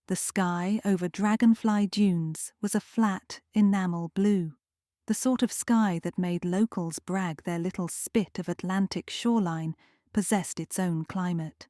The sky over Dragonfly Dunes was a flat, enamel blue, the sort of sky that made locals brag their little spit of Atlantic shoreline possessed its own climate.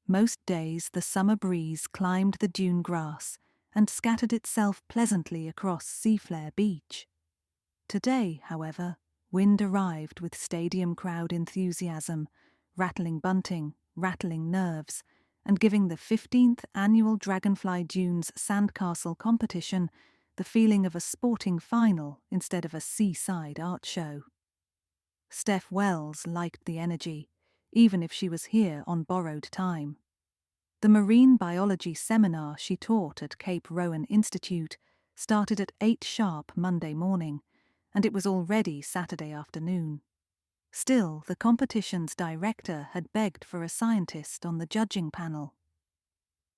Most days the summer breeze climbed the dune grass and scattered itself pleasantly across Seaflare Beach. Today, however, wind arrived with stadium crowd enthusiasm, rattling bunting, rattling nerves, and giving the 15th annual Dragonfly Dunes Sandcastle competition the feeling of a sporting final instead of a seaside art show. Steph Wells liked the energy, even if she was here on borrowed time. The marine biology seminar she taught at Cape Rowan Institute started at 8 sharp Monday morning, and it was already Saturday afternoon. Still, the competition's director had begged for a scientist on the judging panel.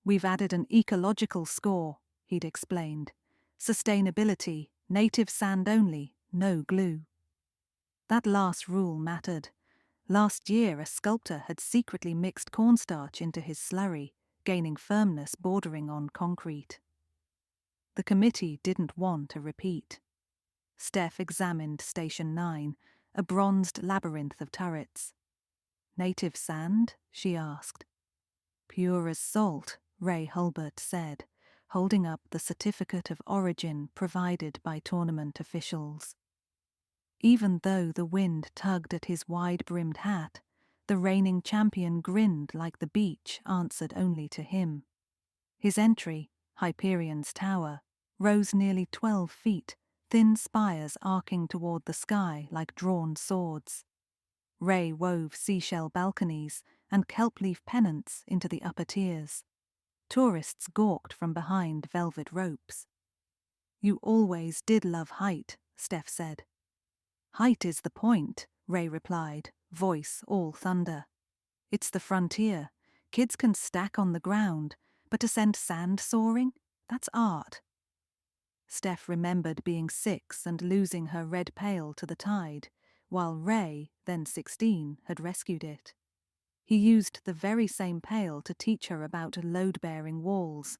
"We've added an ecological score," he'd explained. "Sustainability, native sand only, no glue." That last rule mattered. Last year, a sculptor had secretly mixed cornstarch into his slurry, gaining firmness bordering on concrete. The committee didn't want a repeat. Steph examined Station 9, a bronzed labyrinth of turrets. "Native sand?" she asked. "Pure as salt," Ray Hulbert said, holding up the certificate of origin provided by tournament officials. Even though the wind tugged at his wide-brimmed hat, the reigning champion grinned like the beach answered only to him. His entry, Hyperion's Tower, rose nearly 12 feet, thin spires arcing toward the sky like drawn swords. Ray wove seashell balconies and kelp leaf pennants into the upper tiers. Tourists gawked from behind velvet ropes. "You always did love height," Steph said. "Height is the point," Ray replied, voice all thunder. "It's the frontier. Kids can stack on the ground, but to send sand soaring? That's art." Steph remembered being 6 and losing her red pail to the tide, while Ray, then 16, had rescued it. He used the very same pail to teach her about load-bearing walls,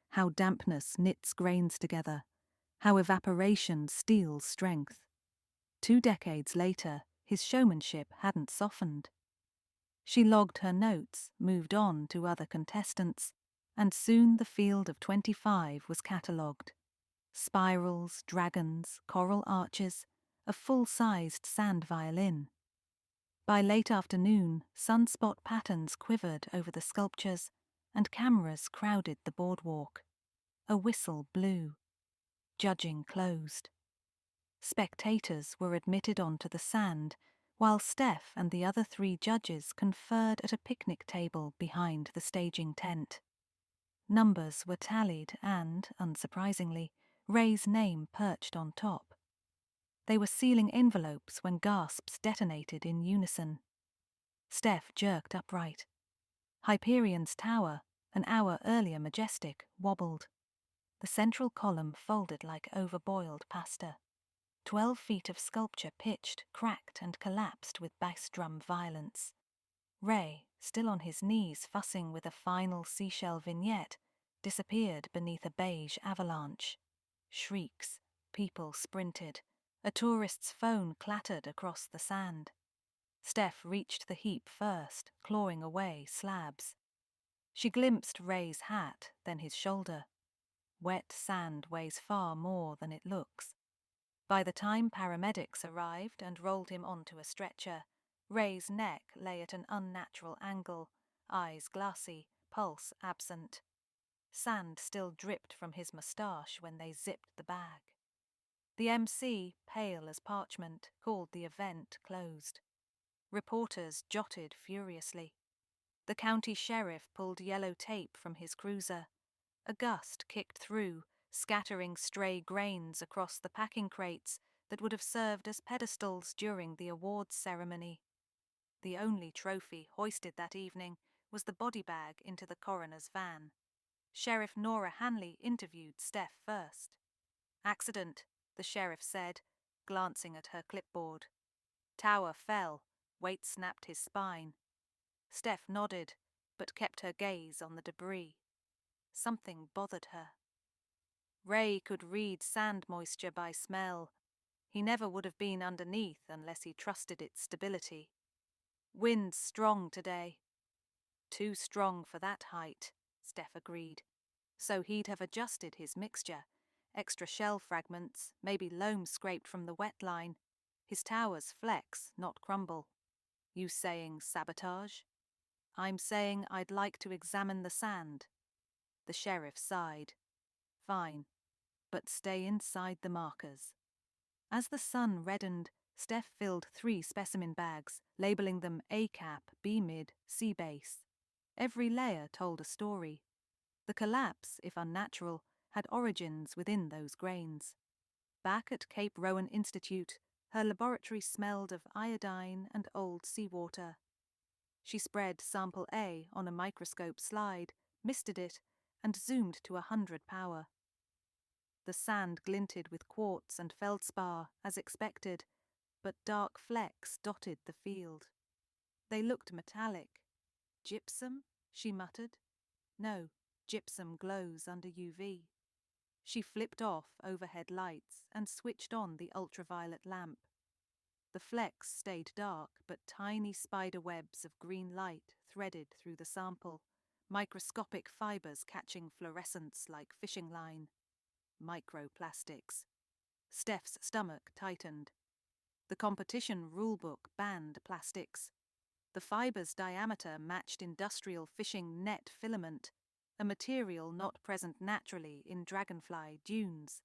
how dampness knits grains together, how evaporation steals strength. 2 decades later, his showmanship hadn't softened. She logged her notes, moved on to other contestants, and soon the field of 25 was catalogued. Spirals, dragons, coral arches, a full-sized sand violin. By late afternoon, sunspot patterns quivered over the sculptures, and cameras crowded the boardwalk. A whistle blew. Judging closed. Spectators were admitted onto the sand, while Steph and the other 3 judges conferred at a picnic table behind the staging tent. Numbers were tallied and, unsurprisingly, Ray's name perched on top. They were sealing envelopes when gasps detonated in unison. Steph jerked upright. Hyperion's Tower, an hour earlier majestic, wobbled. The central column folded like overboiled pasta. 12 feet of sculpture pitched, cracked, and collapsed with bass drum violence. Ray, still on his knees fussing with a final seashell vignette, disappeared beneath a beige avalanche. Shrieks. People sprinted. A tourist's phone clattered across the sand. Steph reached the heap first, clawing away slabs. She glimpsed Ray's hat, then his shoulder. Wet sand weighs far more than it looks. By the time paramedics arrived and rolled him onto a stretcher, Ray's neck lay at an unnatural angle, eyes glassy, pulse absent. Sand still dripped from his moustache when they zipped the bag. The MC, pale as parchment, called the event closed. Reporters jotted furiously. The county sheriff pulled yellow tape from his cruiser. A gust kicked through, scattering stray grains across the packing crates that would have served as pedestals during the awards ceremony. The only trophy hoisted that evening was the body bag into the coroner's van. Sheriff Nora Hanley interviewed Steph first. "Accident," the sheriff said, glancing at her clipboard. "Tower fell. Weight snapped his spine." Steph nodded, but kept her gaze on the debris. Something bothered her. Ray could read sand moisture by smell. He never would have been underneath unless he trusted its stability. Wind's strong today. Too strong for that height, Steph agreed. So he'd have adjusted his mixture. Extra shell fragments, maybe loam scraped from the wet line. His towers flex, not crumble. You saying sabotage? I'm saying I'd like to examine the sand. The sheriff sighed. Fine, but stay inside the markers. As the sun reddened, Steph filled 3 specimen bags, labeling them A-cap, B-mid, C-base. Every layer told a story. The collapse, if unnatural, had origins within those grains. Back at Cape Rowan Institute, her laboratory smelled of iodine and old seawater. She spread sample A on a microscope slide, misted it, and zoomed to 100 power. The sand glinted with quartz and feldspar, as expected, but dark flecks dotted the field. They looked metallic. Gypsum? She muttered. No, gypsum glows under UV. She flipped off overhead lights and switched on the ultraviolet lamp. The flecks stayed dark, but tiny spider webs of green light threaded through the sample, microscopic fibers catching fluorescence like fishing line. Microplastics. Steph's stomach tightened. The competition rulebook banned plastics. The fiber's diameter matched industrial fishing net filament, a material not present naturally in dragonfly dunes.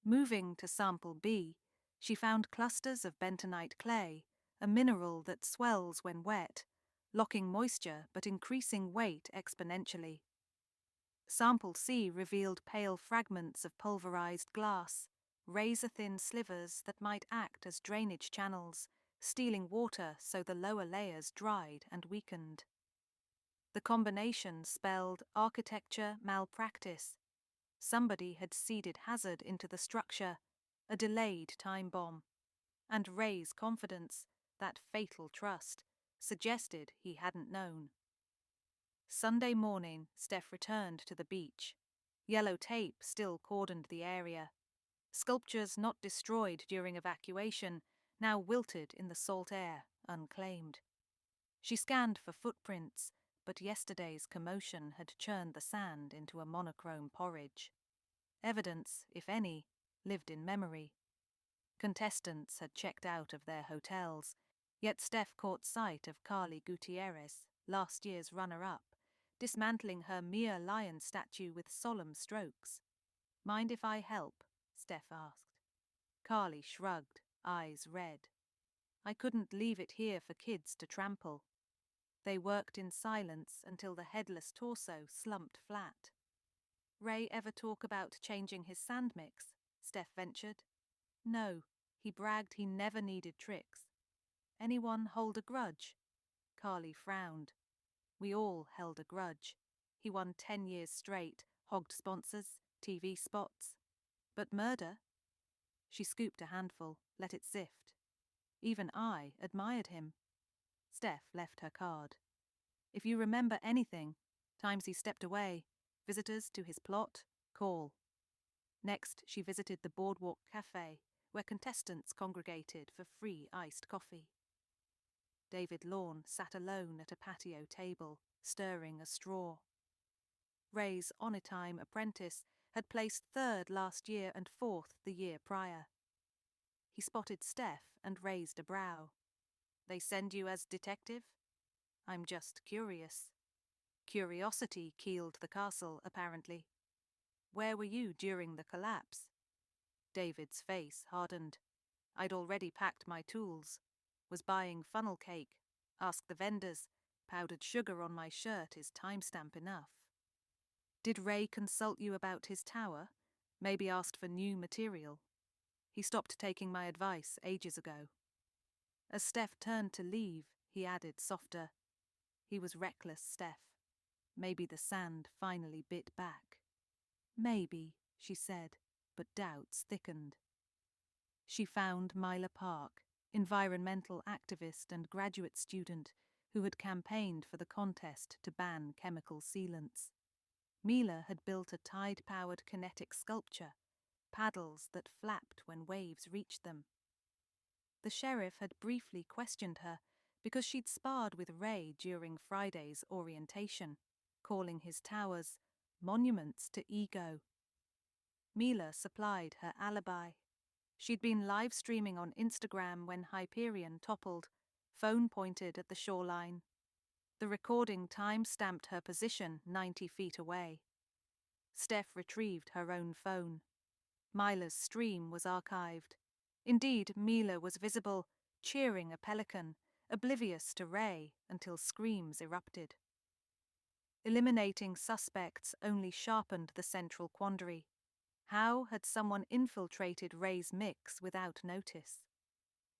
Moving to sample B, she found clusters of bentonite clay, a mineral that swells when wet, locking moisture but increasing weight exponentially. Sample C revealed pale fragments of pulverized glass, razor-thin slivers that might act as drainage channels, stealing water so the lower layers dried and weakened. The combination spelled architecture malpractice. Somebody had seeded hazard into the structure, a delayed time bomb. And Ray's confidence, that fatal trust, suggested he hadn't known. Sunday morning, Steph returned to the beach. Yellow tape still cordoned the area. Sculptures not destroyed during evacuation, now wilted in the salt air, unclaimed. She scanned for footprints, but yesterday's commotion had churned the sand into a monochrome porridge. Evidence, if any, lived in memory. Contestants had checked out of their hotels, yet Steph caught sight of Carly Gutierrez, last year's runner-up, dismantling her Mia lion statue with solemn strokes. "Mind if I help?" Steph asked. Carly shrugged, eyes red. "I couldn't leave it here for kids to trample." They worked in silence until the headless torso slumped flat. "Ray ever talk about changing his sand mix?" Steph ventured. "No, he bragged he never needed tricks." "Anyone hold a grudge?" Carly frowned. "We all held a grudge. He won 10 years straight, hogged sponsors, TV spots. But murder?" She scooped a handful, let it sift. "Even I admired him." Steph left her card. "If you remember anything, times he stepped away, visitors to his plot, call." Next, she visited the Boardwalk Cafe, where contestants congregated for free iced coffee. David Lorne sat alone at a patio table, stirring a straw. Ray's on-a-time apprentice had placed 3rd last year and 4th the year prior. He spotted Steph and raised a brow. "They send you as detective?" "I'm just curious." Curiosity keeled the castle, apparently. "Where were you during the collapse?" David's face hardened. "I'd already packed my tools. Was buying funnel cake. Ask the vendors. Powdered sugar on my shirt is timestamp enough." "Did Ray consult you about his tower? Maybe asked for new material?" "He stopped taking my advice ages ago." As Steph turned to leave, he added softer. "He was reckless, Steph. Maybe the sand finally bit back." "Maybe," she said, but doubts thickened. She found Myla Park, environmental activist and graduate student who had campaigned for the contest to ban chemical sealants. Mila had built a tide-powered kinetic sculpture, paddles that flapped when waves reached them. The sheriff had briefly questioned her because she'd sparred with Ray during Friday's orientation, calling his towers monuments to ego. Mila supplied her alibi. She'd been live-streaming on Instagram when Hyperion toppled, phone pointed at the shoreline. The recording time-stamped her position 90 feet away. Steph retrieved her own phone. Mila's stream was archived. Indeed, Mila was visible, cheering a pelican, oblivious to Ray until screams erupted. Eliminating suspects only sharpened the central quandary. How had someone infiltrated Ray's mix without notice?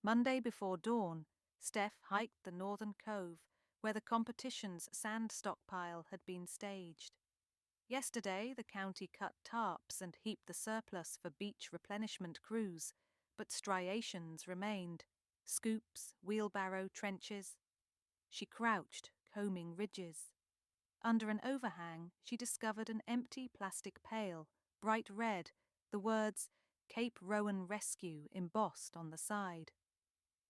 Monday before dawn, Steph hiked the northern cove where the competition's sand stockpile had been staged. Yesterday, the county cut tarps and heaped the surplus for beach replenishment crews, but striations remained, scoops, wheelbarrow trenches. She crouched, combing ridges. Under an overhang, she discovered an empty plastic pail, bright red, the words Cape Rowan Rescue embossed on the side.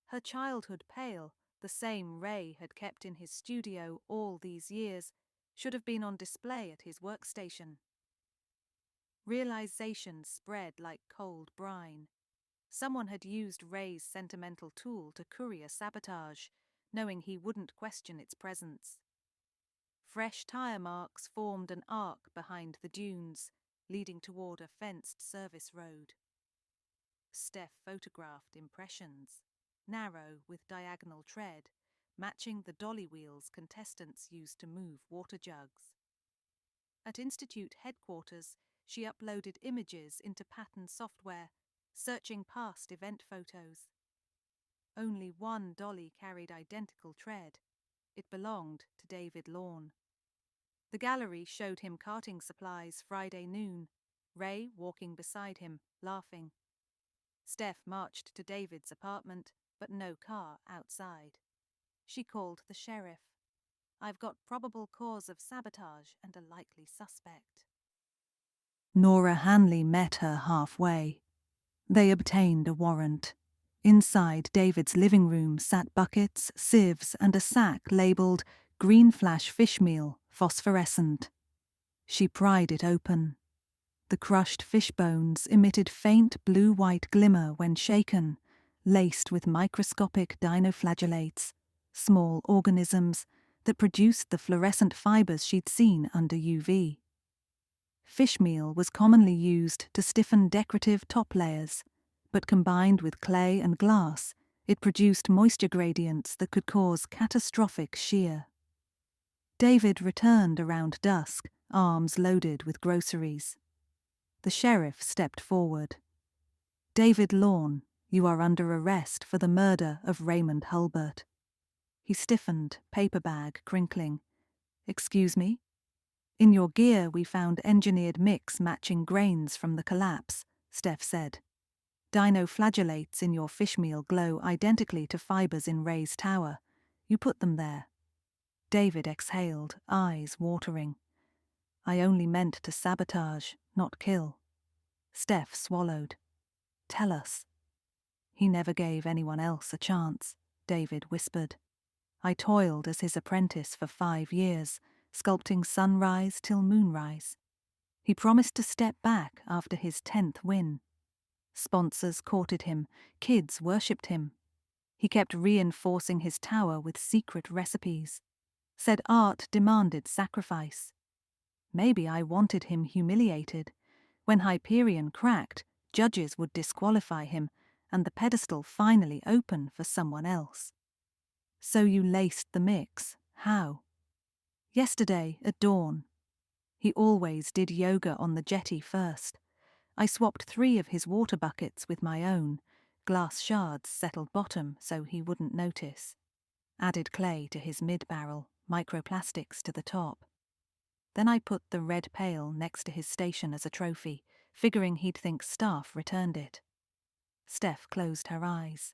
Her childhood pail, the same Ray had kept in his studio all these years, should have been on display at his workstation. Realization spread like cold brine. Someone had used Ray's sentimental tool to courier sabotage, knowing he wouldn't question its presence. Fresh tire marks formed an arc behind the dunes, leading toward a fenced service road. Steph photographed impressions, narrow with diagonal tread, matching the dolly wheels contestants used to move water jugs. At Institute headquarters, she uploaded images into pattern software, searching past event photos. Only one dolly carried identical tread. It belonged to David Lorne. The gallery showed him carting supplies Friday noon, Ray walking beside him, laughing. Steph marched to David's apartment, but no car outside. She called the sheriff. "I've got probable cause of sabotage and a likely suspect." Nora Hanley met her halfway. They obtained a warrant. Inside David's living room sat buckets, sieves, and a sack labelled Green Flash Fish Meal, phosphorescent. She pried it open. The crushed fish bones emitted faint blue-white glimmer when shaken, laced with microscopic dinoflagellates, small organisms that produced the fluorescent fibers she'd seen under UV. Fish meal was commonly used to stiffen decorative top layers, but combined with clay and glass, it produced moisture gradients that could cause catastrophic shear. David returned around dusk, arms loaded with groceries. The sheriff stepped forward. "David Lorne, you are under arrest for the murder of Raymond Hulbert." He stiffened, paper bag crinkling. "Excuse me?" "In your gear we found engineered mix matching grains from the collapse," Steph said. "Dinoflagellates in your fish meal glow identically to fibers in Ray's tower. You put them there." David exhaled, eyes watering. "I only meant to sabotage, not kill." Steph swallowed. "Tell us." "He never gave anyone else a chance," David whispered. "I toiled as his apprentice for 5 years, sculpting sunrise till moonrise. He promised to step back after his 10th win. Sponsors courted him, kids worshipped him. He kept reinforcing his tower with secret recipes. Said art demanded sacrifice. Maybe I wanted him humiliated. When Hyperion cracked, judges would disqualify him, and the pedestal finally open for someone else. So you laced the mix. How? Yesterday, at dawn. He always did yoga on the jetty first. I swapped 3 of his water buckets with my own. Glass shards settled bottom so he wouldn't notice. Added clay to his mid-barrel, microplastics to the top. Then I put the red pail next to his station as a trophy, figuring he'd think staff returned it. Steph closed her eyes.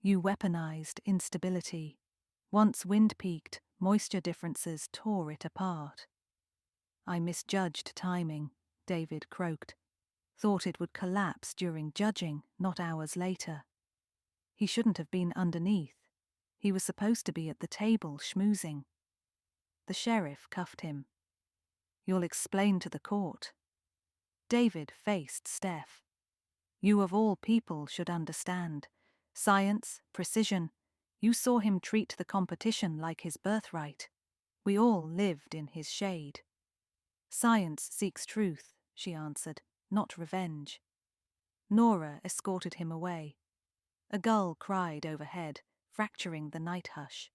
You weaponized instability. Once wind peaked, moisture differences tore it apart. I misjudged timing, David croaked. Thought it would collapse during judging, not hours later. He shouldn't have been underneath. He was supposed to be at the table schmoozing. The sheriff cuffed him. You'll explain to the court. David faced Steph. You of all people should understand. Science, precision. You saw him treat the competition like his birthright. We all lived in his shade. Science seeks truth, she answered, not revenge. Nora escorted him away. A gull cried overhead, fracturing the night hush.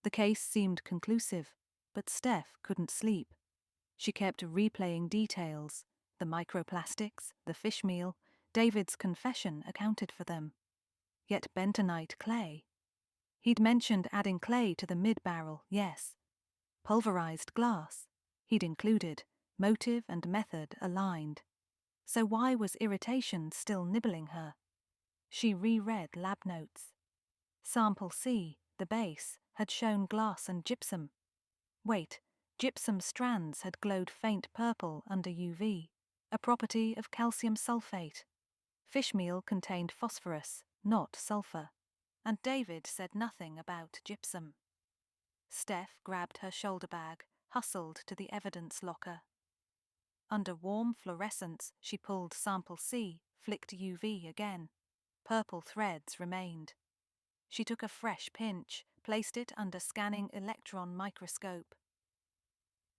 The case seemed conclusive, but Steph couldn't sleep. She kept replaying details, the microplastics, the fish meal. David's confession accounted for them. Yet bentonite clay. He'd mentioned adding clay to the mid-barrel, yes. Pulverized glass. He'd included. Motive and method aligned. So why was irritation still nibbling her? She reread lab notes. Sample C, the base, had shown glass and gypsum. Wait, gypsum strands had glowed faint purple under UV, a property of calcium sulfate. Fishmeal contained phosphorus, not sulfur, and David said nothing about gypsum. Steph grabbed her shoulder bag, hustled to the evidence locker. Under warm fluorescence, she pulled sample C, flicked UV again. Purple threads remained. She took a fresh pinch, placed it under scanning electron microscope.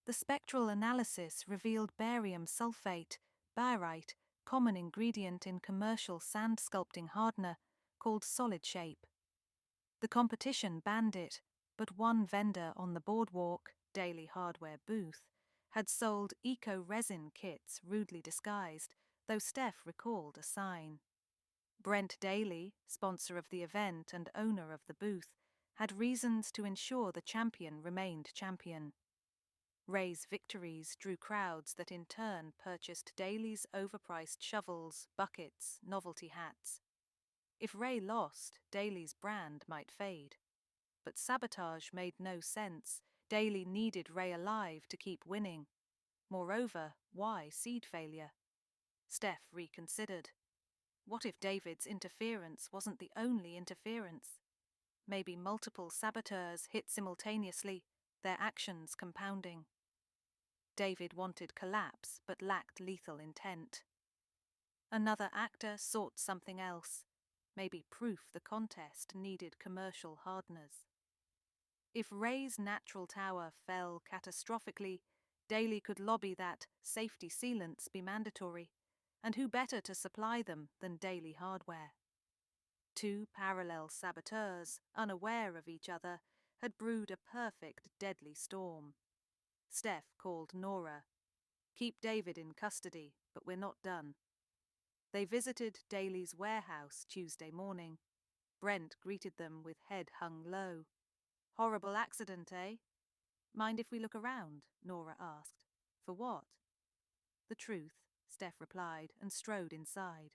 The spectral analysis revealed barium sulfate, barite, common ingredient in commercial sand sculpting hardener called solid shape. The competition banned it, but one vendor on the boardwalk, Daily Hardware booth, had sold eco-resin kits rudely disguised, though Steph recalled a sign. Brent Daly, sponsor of the event and owner of the booth, had reasons to ensure the champion remained champion. Ray's victories drew crowds that in turn purchased Daly's overpriced shovels, buckets, novelty hats. If Ray lost, Daly's brand might fade. But sabotage made no sense. Daly needed Ray alive to keep winning. Moreover, why seed failure? Steph reconsidered. What if David's interference wasn't the only interference? Maybe multiple saboteurs hit simultaneously, their actions compounding. David wanted collapse but lacked lethal intent. Another actor sought something else, maybe proof the contest needed commercial hardeners. If Ray's natural tower fell catastrophically, Daly could lobby that safety sealants be mandatory, and who better to supply them than Daily Hardware? Two parallel saboteurs, unaware of each other, had brewed a perfect deadly storm. Steph called Nora. Keep David in custody, but we're not done. They visited Daly's warehouse Tuesday morning. Brent greeted them with head hung low. Horrible accident, eh? Mind if we look around? Nora asked. For what? The truth, Steph replied, and strode inside.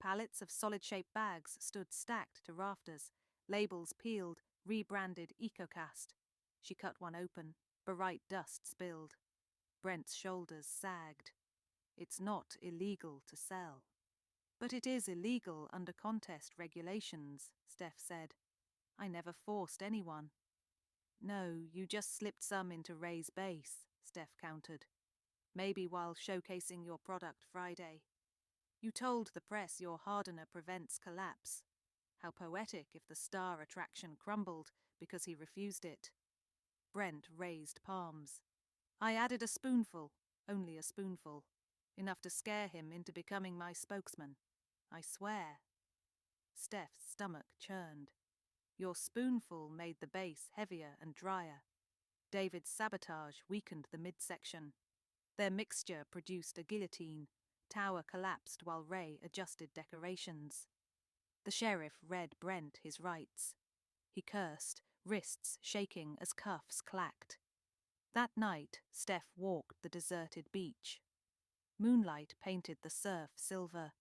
Pallets of solid-shaped bags stood stacked to rafters, labels peeled, rebranded EcoCast. She cut one open, bright dust spilled. Brent's shoulders sagged. It's not illegal to sell. But it is illegal under contest regulations, Steph said. I never forced anyone. No, you just slipped some into Ray's base, Steph countered. Maybe while showcasing your product Friday. You told the press your hardener prevents collapse. How poetic if the star attraction crumbled because he refused it. Brent raised palms. I added a spoonful, only a spoonful, enough to scare him into becoming my spokesman. I swear. Steph's stomach churned. Your spoonful made the base heavier and drier. David's sabotage weakened the midsection. Their mixture produced a guillotine. Tower collapsed while Ray adjusted decorations. The sheriff read Brent his rights. He cursed, wrists shaking as cuffs clacked. That night, Steph walked the deserted beach. Moonlight painted the surf silver.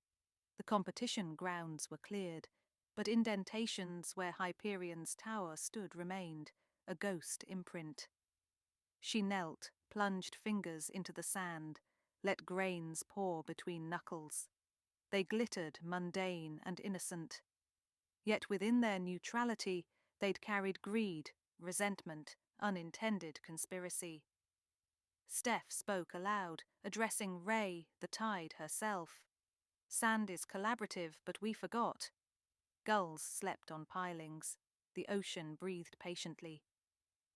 The competition grounds were cleared, but indentations where Hyperion's tower stood remained, a ghost imprint. She knelt, plunged fingers into the sand, let grains pour between knuckles. They glittered mundane and innocent. Yet within their neutrality, they'd carried greed, resentment, unintended conspiracy. Steph spoke aloud, addressing Ray, the tide herself. Sand is collaborative, but we forgot. Gulls slept on pilings. The ocean breathed patiently.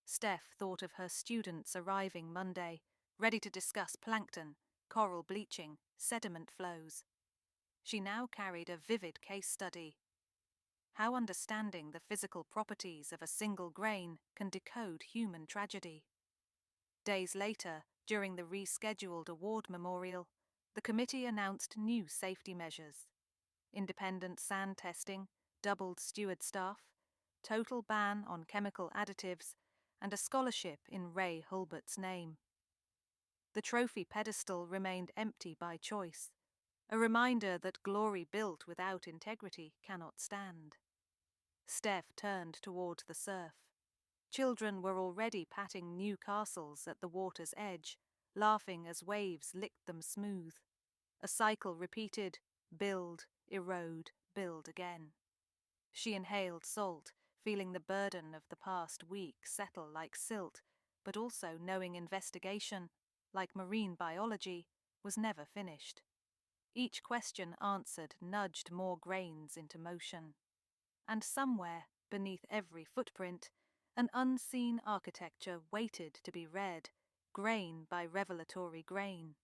Steph thought of her students arriving Monday, ready to discuss plankton, coral bleaching, sediment flows. She now carried a vivid case study. How understanding the physical properties of a single grain can decode human tragedy. Days later, during the rescheduled award memorial, the committee announced new safety measures: independent sand testing, doubled steward staff, total ban on chemical additives, and a scholarship in Ray Hulbert's name. The trophy pedestal remained empty by choice, a reminder that glory built without integrity cannot stand. Steph turned toward the surf. Children were already patting new castles at the water's edge, laughing as waves licked them smooth. A cycle repeated: build, erode, build again. She inhaled salt, feeling the burden of the past week settle like silt, but also knowing investigation, like marine biology, was never finished. Each question answered nudged more grains into motion. And somewhere, beneath every footprint, an unseen architecture waited to be read, grain by revelatory grain.